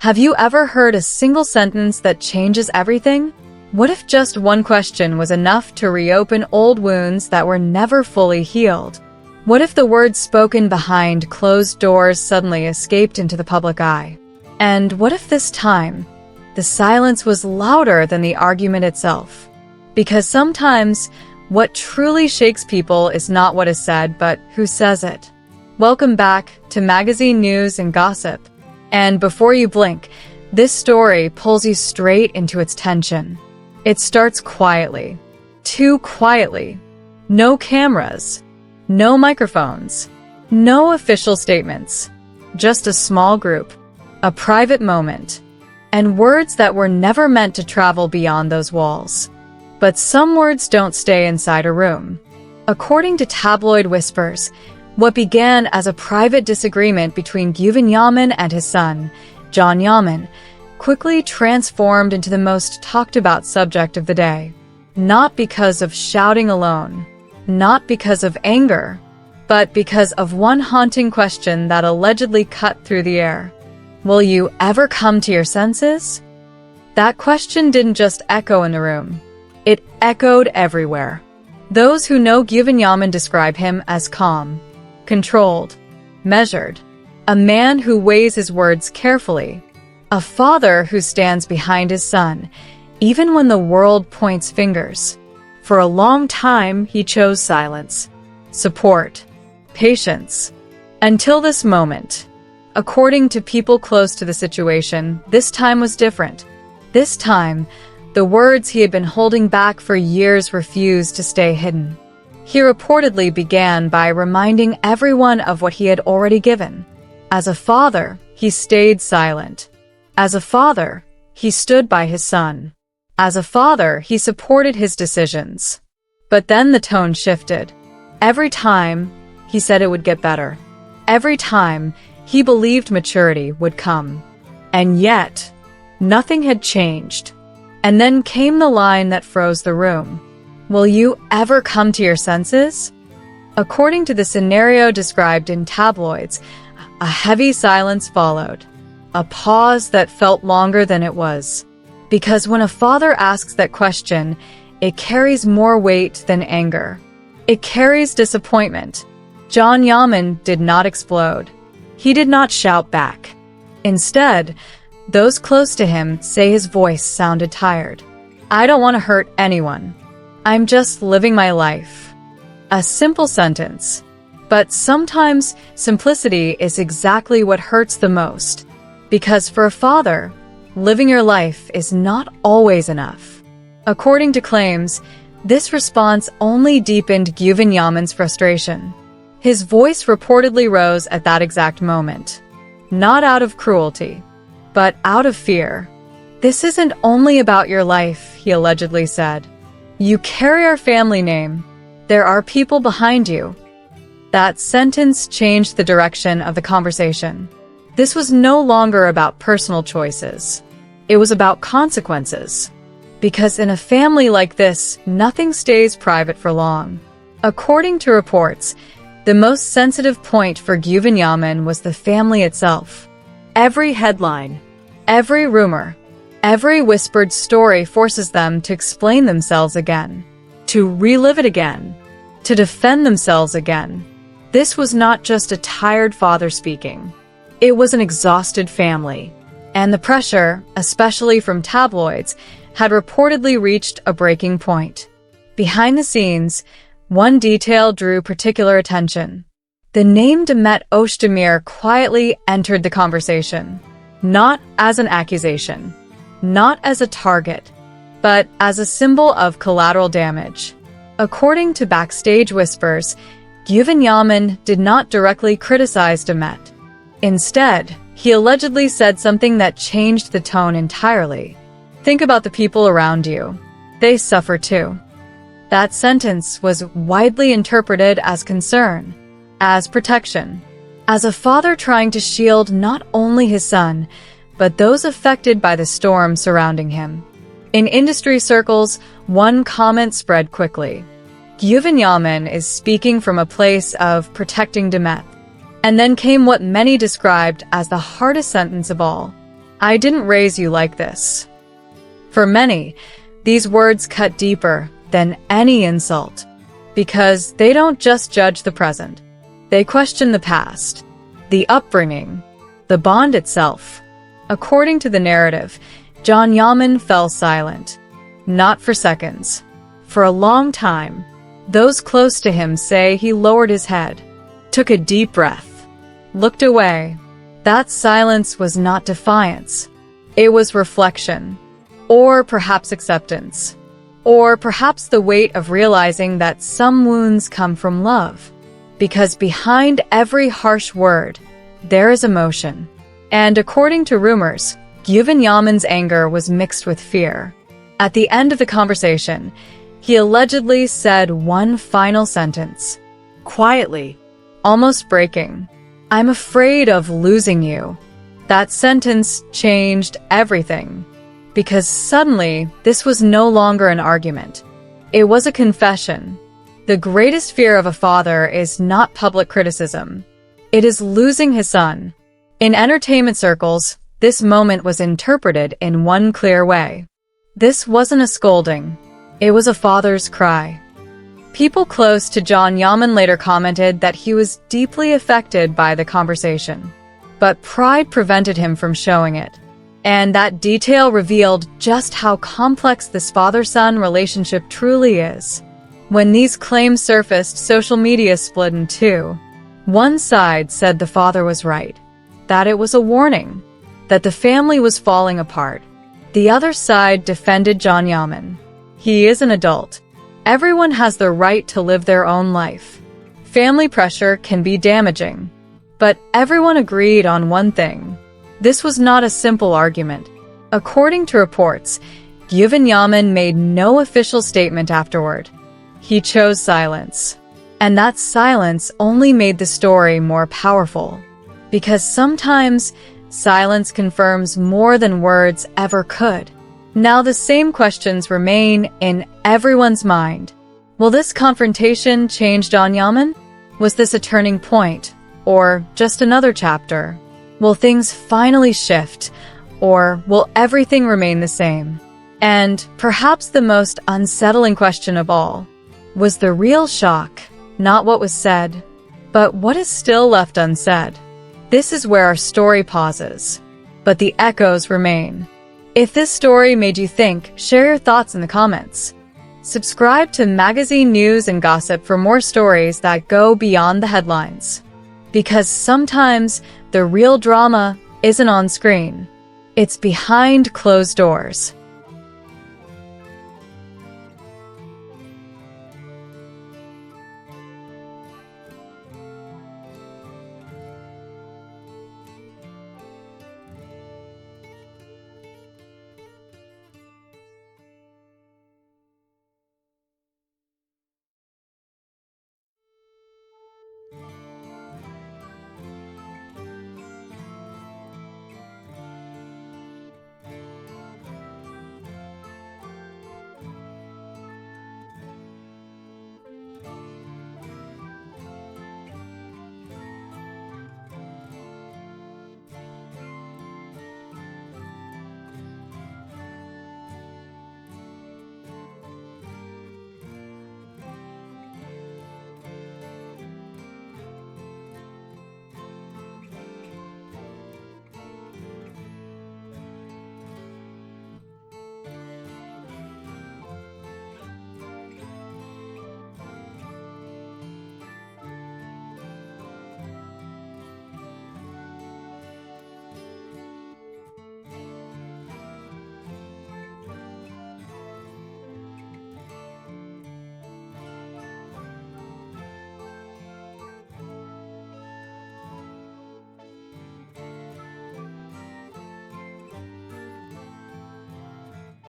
Have you ever heard a single sentence that changes everything? What if just one question was enough to reopen old wounds that were never fully healed? What if the words spoken behind closed doors suddenly escaped into the public eye? And what if this time, the silence was louder than the argument itself? Because sometimes, what truly shakes people is not what is said, but who says it. Welcome back to Magazine News and Gossip. And before you blink, this story pulls you straight into its tension. It starts quietly. Too quietly. No cameras. No microphones. No official statements. Just a small group. A private moment. And words that were never meant to travel beyond those walls. But some words don't stay inside a room. According to tabloid whispers, what began as a private disagreement between Güven Yaman and his son, John Yaman, quickly transformed into the most talked-about subject of the day. Not because of shouting alone, not because of anger, but because of one haunting question that allegedly cut through the air. Will you ever come to your senses? That question didn't just echo in the room. It echoed everywhere. Those who know Güven Yaman describe him as calm, controlled, measured, a man who weighs his words carefully, a father who stands behind his son, even when the world points fingers. For a long time, he chose silence, support, patience, until this moment. According to people close to the situation, this time was different. This time, the words he had been holding back for years refused to stay hidden. He reportedly began by reminding everyone of what he had already given. As a father, he stayed silent. As a father, he stood by his son. As a father, he supported his decisions. But then the tone shifted. Every time, he said it would get better. Every time, he believed maturity would come. And yet, nothing had changed. And then came the line that froze the room. Will you ever come to your senses? According to the scenario described in tabloids, a heavy silence followed. A pause that felt longer than it was. Because when a father asks that question, it carries more weight than anger. It carries disappointment. John Yaman did not explode. He did not shout back. Instead, those close to him say his voice sounded tired. I don't want to hurt anyone. I'm just living my life. A simple sentence. But sometimes simplicity is exactly what hurts the most. Because for a father, living your life is not always enough. According to claims, this response only deepened Güven Yaman's frustration. His voice reportedly rose at that exact moment. Not out of cruelty, but out of fear. This isn't only about your life, he allegedly said. You carry our family name. There are people behind you. That sentence changed the direction of the conversation. This was no longer about personal choices. It was about consequences. Because in a family like this, nothing stays private for long. According to reports, the most sensitive point for Güven Yaman was the family itself. Every headline, every rumor, every whispered story forces them to explain themselves again, to relive it again, to defend themselves again. This was not just a tired father speaking. It was an exhausted family. And the pressure, especially from tabloids, had reportedly reached a breaking point. Behind the scenes, one detail drew particular attention. The name Demet Özdemir quietly entered the conversation, not as an accusation, not as a target, but as a symbol of collateral damage. According to backstage whispers, Güven Yaman did not directly criticize Demet. Instead, he allegedly said something that changed the tone entirely. Think about the people around you. They suffer too. That sentence was widely interpreted as concern, as protection, as a father trying to shield not only his son, but those affected by the storm surrounding him. In industry circles, one comment spread quickly. Güven Yaman is speaking from a place of protecting Demet. And then came what many described as the hardest sentence of all. I didn't raise you like this. For many, these words cut deeper than any insult, because they don't just judge the present. They question the past, the upbringing, the bond itself. According to the narrative, Yaman fell silent. Not for seconds. For a long time. Those close to him say he lowered his head, took a deep breath, looked away. That silence was not defiance. It was reflection. Or perhaps acceptance. Or perhaps the weight of realizing that some wounds come from love. Because behind every harsh word, there is emotion. And according to rumors, Yaman's anger was mixed with fear. At the end of the conversation, he allegedly said one final sentence. Quietly, almost breaking, "I'm afraid of losing you." That sentence changed everything. Because suddenly, this was no longer an argument. It was a confession. The greatest fear of a father is not public criticism. It is losing his son. In entertainment circles, this moment was interpreted in one clear way. This wasn't a scolding. It was a father's cry. People close to Yaman later commented that he was deeply affected by the conversation. But pride prevented him from showing it. And that detail revealed just how complex this father-son relationship truly is. When these claims surfaced, social media split in two. One side said the father was right, that it was a warning, that the family was falling apart. The other side defended Yaman. He is an adult. Everyone has the right to live their own life. Family pressure can be damaging. But everyone agreed on one thing. This was not a simple argument. According to reports, Yaman made no official statement afterward. He chose silence. And that silence only made the story more powerful. Because sometimes, silence confirms more than words ever could. Now the same questions remain in everyone's mind. Will this confrontation change Yaman? Was this a turning point? Or just another chapter? Will things finally shift? Or will everything remain the same? And perhaps the most unsettling question of all, was the real shock not what was said, but what is still left unsaid? This is where our story pauses, but the echoes remain. If this story made you think, share your thoughts in the comments. Subscribe to Magazine News and Gossip for more stories that go beyond the headlines. Because sometimes the real drama isn't on screen. It's behind closed doors.